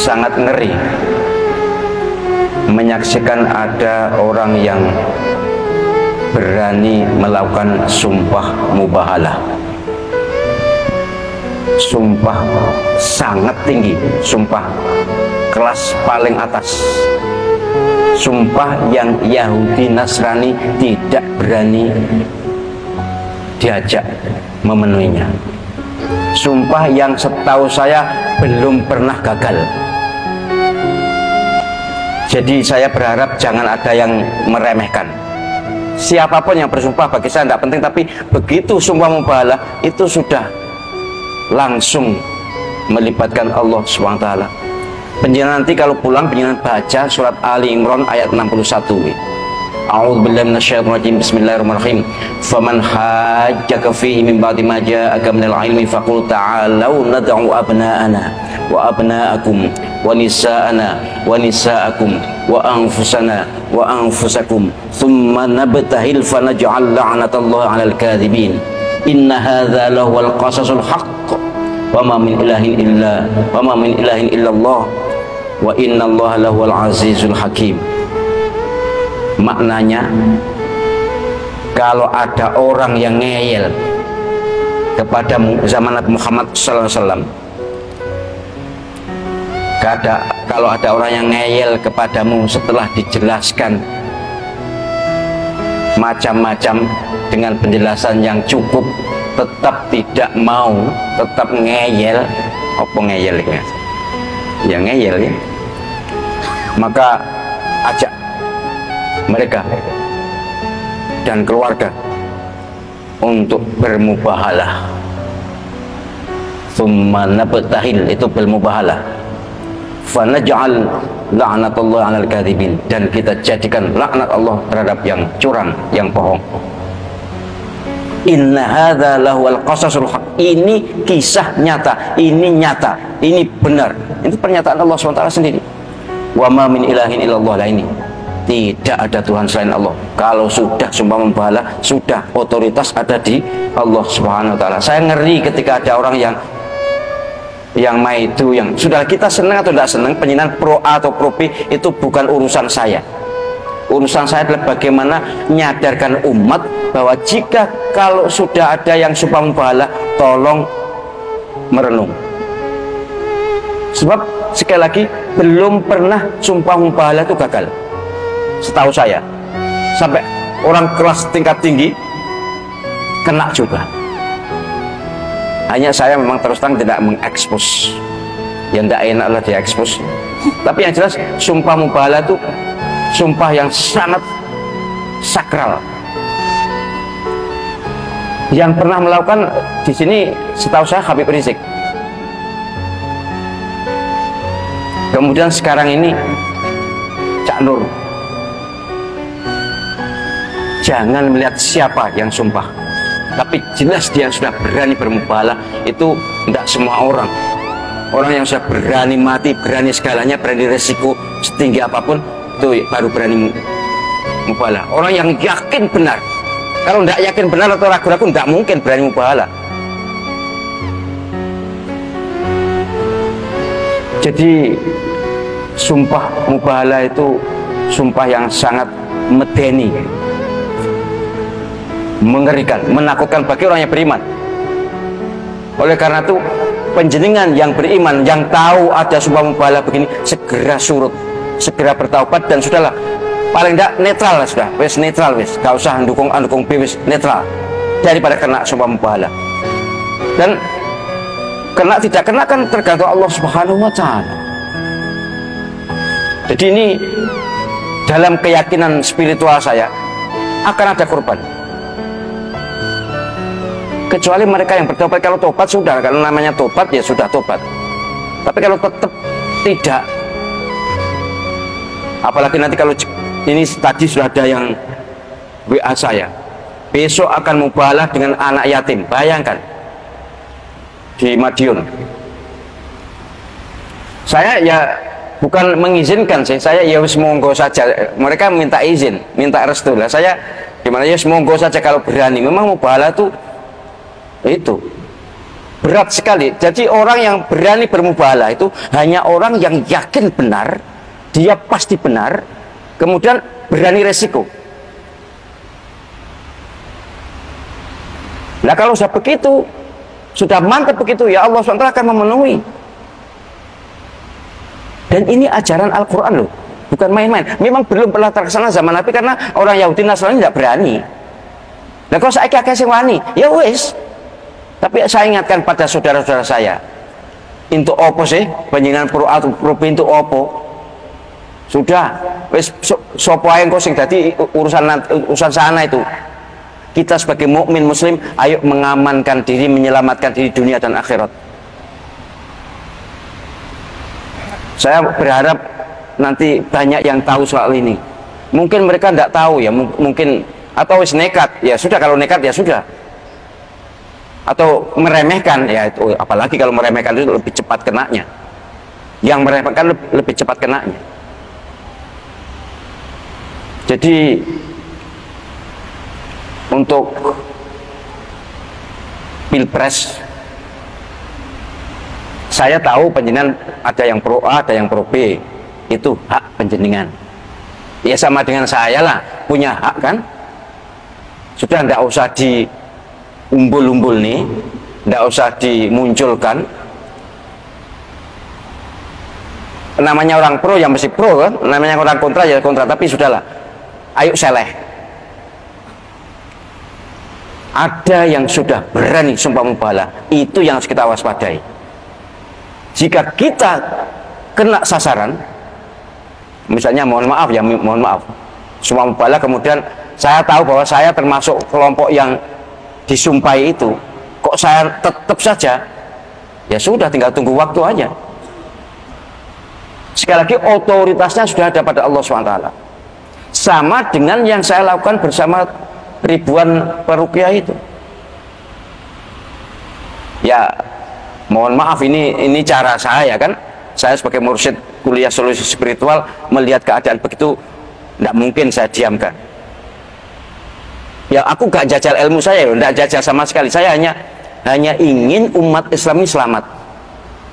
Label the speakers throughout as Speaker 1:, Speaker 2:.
Speaker 1: sangat ngeri menyaksikan ada orang yang berani melakukan sumpah mubahalah. Sumpah sangat tinggi, sumpah kelas paling atas, sumpah yang Yahudi Nasrani tidak berani diajak memenuhinya, sumpah yang setahu saya belum pernah gagal. Jadi saya berharap jangan ada yang meremehkan. Siapapun yang bersumpah bagi saya tidak penting, tapi begitu sumpah mubahalah itu sudah langsung melibatkan Allah SWT. Penjenengan nanti kalau pulang penjenengan baca surat Ali Imran ayat 61. A'udzubillahi minasyaitonir rajim. Bismillahirrahmanirrahim. Faman hajjaka fihi min ba'di ma ja'aka minal ilmi faqul ta'alau nad'u abna'ana wa abna'akum wa nisa'ana wa nisa'akum wa anfusana wa anfusakum thumma nabtahil fanaj'al la'natallahi 'alal kadhibin. Inna hadza lahuwal qasasul haqq wa ma min ilahin illallah wa innallaha lahuwal azizul hakim. Maknanya, kalau ada orang yang ngeyel kepadamu zaman Nabi Muhammad SAW, kalau ada orang yang ngeyel kepadamu setelah dijelaskan macam-macam dengan penjelasan yang cukup, tetap tidak mau, tetap ngeyel, apa ngeyel ya? Ya ngeyel ya. Maka ajak mereka dan keluarga untuk bermubahalah. Tsumma nabtahil, itu bermubahalah. Fanaj'al la'natallahi 'alal kadhibin, dan kita jadikan laknat Allah terhadap yang curang, yang bohong. Inna hadza lahuwal qasasul haq. Ini kisah nyata, ini nyata, ini benar. Itu pernyataan Allah SWT sendiri. Wa ma min ilahin illallah. Lah ini tidak ada Tuhan selain Allah. Kalau sudah sumpah mubahalah, sudah otoritas ada di Allah Subhanahu wa taala. Saya ngeri ketika ada orang yang maidu, yang sudah kita senang atau tidak senang, penyinan pro A atau pro B itu bukan urusan saya. Urusan saya adalah bagaimana menyadarkan umat bahwa jika kalau sudah ada yang sumpah mubahalah, tolong merenung. Sebab sekali lagi belum pernah sumpah mubahalah itu gagal, setahu saya. Sampai orang kelas tingkat tinggi kena juga. Hanya saya memang terus terang tidak mengekspos, yang tidak enak lah diekspos. Tapi yang jelas sumpah mubahalah itu sumpah yang sangat sakral. Yang pernah melakukan di sini setahu saya Habib Rizik. Kemudian sekarang ini Cak Nur. Jangan melihat siapa yang sumpah, tapi jelas dia sudah berani bermubahalah. Itu tidak semua orang. Orang yang sudah berani mati, berani segalanya, berani resiko setinggi apapun, itu baru berani mubahalah. Orang yang yakin benar. Kalau tidak yakin benar atau ragu-ragu, tidak mungkin berani mubahalah. Jadi sumpah mubahalah itu sumpah yang sangat medeni, mengerikan, menakutkan bagi orang yang beriman. Oleh karena itu penjenengan yang beriman, yang tahu ada sumpah mubahalah begini, segera surut, segera bertaubat, dan sudahlah, paling tidak netral lah, sudah wes netral, wes gak usah dukung B, wes netral, daripada kena sumpah mubahalah. Dan kena tidak kena kan tergantung Allah Subhanahu wa taala. Jadi ini dalam keyakinan spiritual saya akan ada korban, kecuali mereka yang bertobat. Kalau tobat sudah, kalau namanya tobat ya sudah tobat. Tapi kalau tetap tidak, apalagi nanti kalau ini tadi sudah ada yang WA saya, besok akan mubahalah dengan anak yatim. Bayangkan, di Madiun. Saya ya bukan mengizinkan sih, saya ya monggo saja. Mereka minta izin, minta restu lah. Saya gimana ya, monggo saja kalau berani. Memang mubahalah itu berat sekali. Jadi orang yang berani bermubahalah itu hanya orang yang yakin benar, dia pasti benar, kemudian berani resiko. Nah kalau sudah begitu, sudah mantap begitu, ya Allah SWT akan memenuhi. Dan ini ajaran Al-Quran loh, bukan main-main. Memang belum pernah terlaksana zaman Nabi karena orang Yahudi Nasrani tidak berani. Nah kalau saya kakek sing wani, ya wis. Tapi saya ingatkan pada saudara-saudara saya, untuk opo sih panjenengan pro atau pro pintu opo? Sudah, wis sopo ae engko sing dadi urusan sana itu. Kita sebagai mukmin muslim, ayo mengamankan diri, menyelamatkan diri dunia dan akhirat. Saya berharap nanti banyak yang tahu soal ini. Mungkin mereka tidak tahu ya, mungkin atau wis nekat, ya sudah, kalau nekat ya sudah. Atau meremehkan, ya itu, apalagi kalau meremehkan itu lebih cepat kenanya. Yang meremehkan lebih cepat kenanya. Jadi untuk Pilpres, saya tahu panjenengan ada yang pro A, ada yang pro B, itu hak panjenengan. Ya sama dengan saya lah, punya hak kan. Sudah tidak usah diumbul-umbul nih, tidak usah dimunculkan. Namanya orang pro yang mesti pro kan, namanya orang kontra ya kontra, tapi sudahlah, ayo seleh. Ada yang sudah berani sumpah mubahalah, itu yang harus kita waspadai. Jika kita kena sasaran, misalnya mohon maaf ya, mohon maaf, sumpah mubahalah, kemudian saya tahu bahwa saya termasuk kelompok yang disumpahi itu, kok saya tetap saja, ya sudah, tinggal tunggu waktu aja. Sekali lagi, otoritasnya sudah ada pada Allah SWT. Sama dengan yang saya lakukan bersama ribuan peruqyah itu. Ya mohon maaf, ini cara saya kan. Saya sebagai mursyid kuliah solusi spiritual melihat keadaan begitu, tidak mungkin saya diamkan. Ya aku gak jajal ilmu saya, tidak jajal sama sekali. Saya hanya ingin umat Islam ini selamat.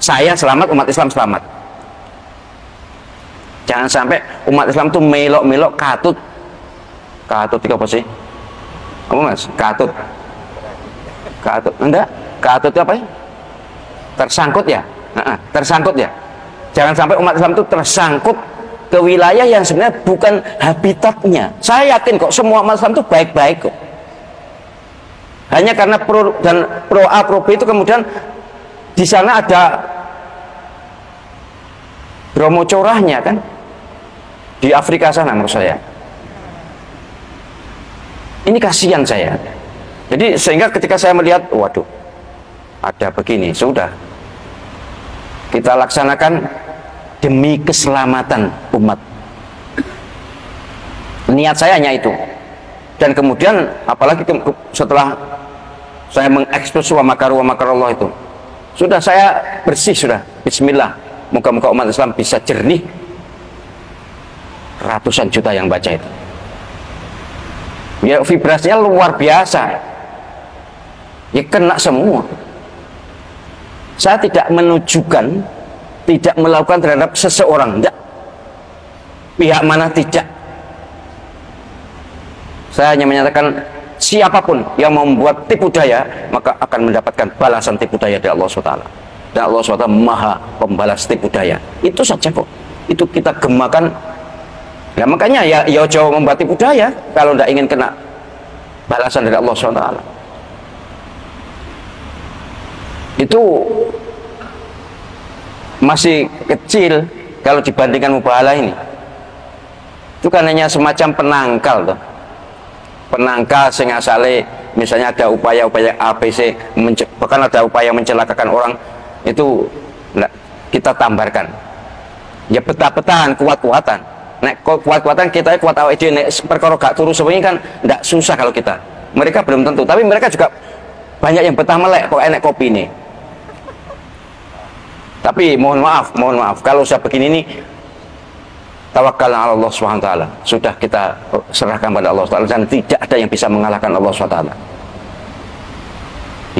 Speaker 1: Saya selamat, umat Islam selamat. Jangan sampai umat Islam itu melok-melok katut. Katut itu apa sih? Apa mas? Katut. Enggak? Katut itu apa ya? Tersangkut ya? Tersangkut ya? Jangan sampai umat Islam itu tersangkut ke wilayah yang sebenarnya bukan habitatnya. Saya yakin kok semua umat Islam itu baik-baik kok. Hanya karena pro dan pro A, pro B itu kemudian di sana ada Bromo corahnya kan? Di Afrika sana menurut saya. Ini kasihan saya. Jadi sehingga ketika saya melihat, waduh, ada begini, sudah kita laksanakan demi keselamatan umat. Niat saya hanya itu. Dan kemudian apalagi setelah saya mengekspos wa makaru wa makarallah itu, sudah saya bersih sudah. Bismillah. Moga-moga umat Islam bisa jernih. Ratusan juta yang baca itu. Ya vibrasinya luar biasa, ya kena semua. Saya tidak menunjukkan, tidak melakukan terhadap seseorang, tidak, pihak mana tidak. Saya hanya menyatakan siapapun yang membuat tipu daya maka akan mendapatkan balasan tipu daya dari Allah SWT. Dan Allah SWT maha pembalas tipu daya. Itu saja kok, itu kita gemakan. Ya makanya ya jauh membuat tipu daya kalau tidak ingin kena balasan dari Allah SWT. Itu masih kecil kalau dibandingkan mubahalah ini. Itu kan hanya semacam penangkal tuh. Penangkal sing asale misalnya ada upaya-upaya ABC, bahkan ada upaya mencelakakan orang, itu kita tambarkan. Ya peta-petaan, kuat-kuatan. Nek kuat-kuatan kita kuat awake dhewe, nek perkara gak turu sewengi kan ndak susah kalau kita. Mereka belum tentu, tapi mereka juga banyak yang betah melek kok enek kopi ini. Tapi mohon maaf kalau sudah begini nih, tawakal ala Allah SWT, sudah kita serahkan pada Allah SWT, dan tidak ada yang bisa mengalahkan Allah SWT.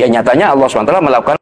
Speaker 1: Ya nyatanya Allah SWT melakukan